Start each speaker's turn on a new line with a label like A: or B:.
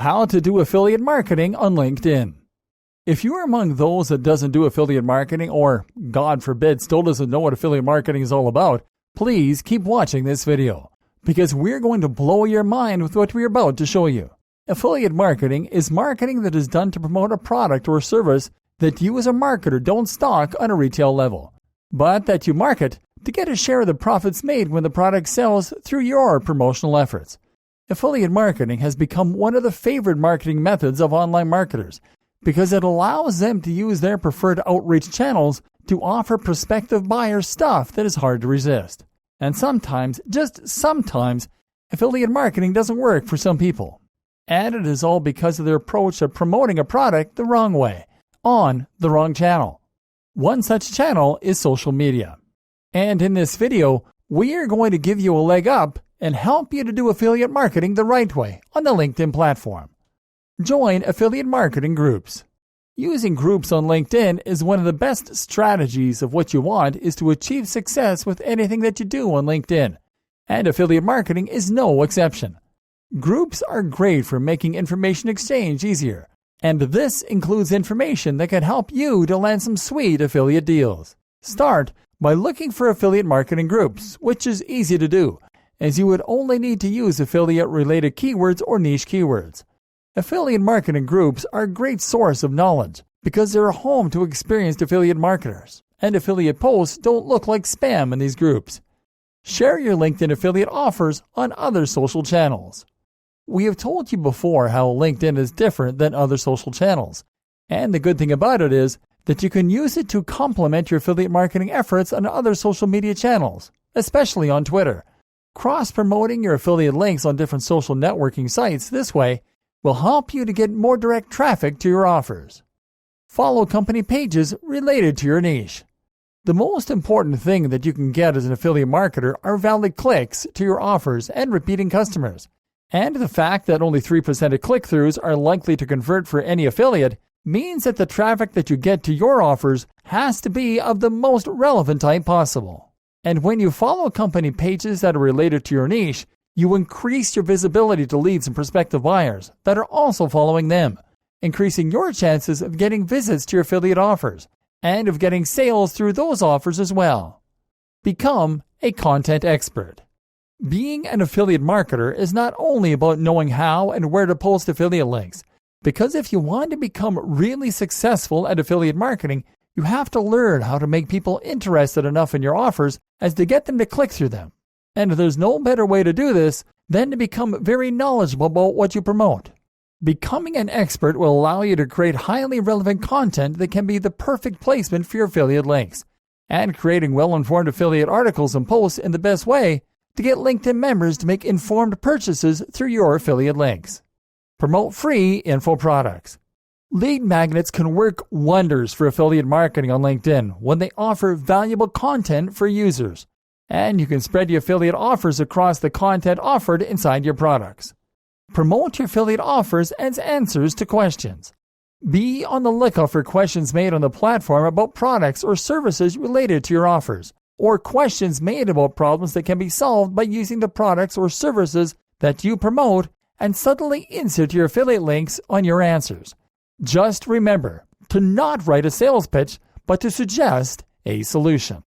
A: How to do affiliate marketing on LinkedIn. If you are among those that doesn't do affiliate marketing or, God forbid, still doesn't know what affiliate marketing is all about, please keep watching this video, because we're going to blow your mind with what we're about to show you. Affiliate marketing is marketing that is done to promote a product or service that you as a marketer don't stock on a retail level, but that you market to get a share of the profits made when the product sells through your promotional efforts. Affiliate marketing has become one of the favorite marketing methods of online marketers because it allows them to use their preferred outreach channels to offer prospective buyers stuff that is hard to resist. And sometimes, just sometimes, affiliate marketing doesn't work for some people. And it is all because of their approach of promoting a product the wrong way, on the wrong channel. One such channel is social media. And in this video, we are going to give you a leg up and help you to do affiliate marketing the right way on the LinkedIn platform. Join affiliate marketing groups. Using groups on LinkedIn is one of the best strategies of what you want is to achieve success with anything that you do on LinkedIn, and affiliate marketing is no exception. Groups are great for making information exchange easier, and this includes information that can help you to land some sweet affiliate deals. Start by looking for affiliate marketing groups, which is easy to do, as you would only need to use affiliate-related keywords or niche keywords. Affiliate marketing groups are a great source of knowledge because they're a home to experienced affiliate marketers, and affiliate posts don't look like spam in these groups. Share your LinkedIn affiliate offers on other social channels. We have told you before how LinkedIn is different than other social channels, and the good thing about it is that you can use it to complement your affiliate marketing efforts on other social media channels, especially on Twitter. Cross-promoting your affiliate links on different social networking sites this way will help you to get more direct traffic to your offers. Follow company pages related to your niche. The most important thing that you can get as an affiliate marketer are valid clicks to your offers and repeating customers. And the fact that only 3% of click-throughs are likely to convert for any affiliate means that the traffic that you get to your offers has to be of the most relevant type possible. And when you follow company pages that are related to your niche, you increase your visibility to leads and prospective buyers that are also following them, increasing your chances of getting visits to your affiliate offers and of getting sales through those offers as well. Become a content expert. Being an affiliate marketer is not only about knowing how and where to post affiliate links, because if you want to become really successful at affiliate marketing, you have to learn how to make people interested enough in your offers as to get them to click through them. And there's no better way to do this than to become very knowledgeable about what you promote. Becoming an expert will allow you to create highly relevant content that can be the perfect placement for your affiliate links, and creating well-informed affiliate articles and posts in the best way to get LinkedIn members to make informed purchases through your affiliate links. Promote free info products. Lead magnets can work wonders for affiliate marketing on LinkedIn when they offer valuable content for users, and you can spread your affiliate offers across the content offered inside your products. Promote your affiliate offers as answers to questions. Be on the lookout for questions made on the platform about products or services related to your offers, or questions made about problems that can be solved by using the products or services that you promote, and subtly insert your affiliate links on your answers. Just remember to not write a sales pitch, but to suggest a solution.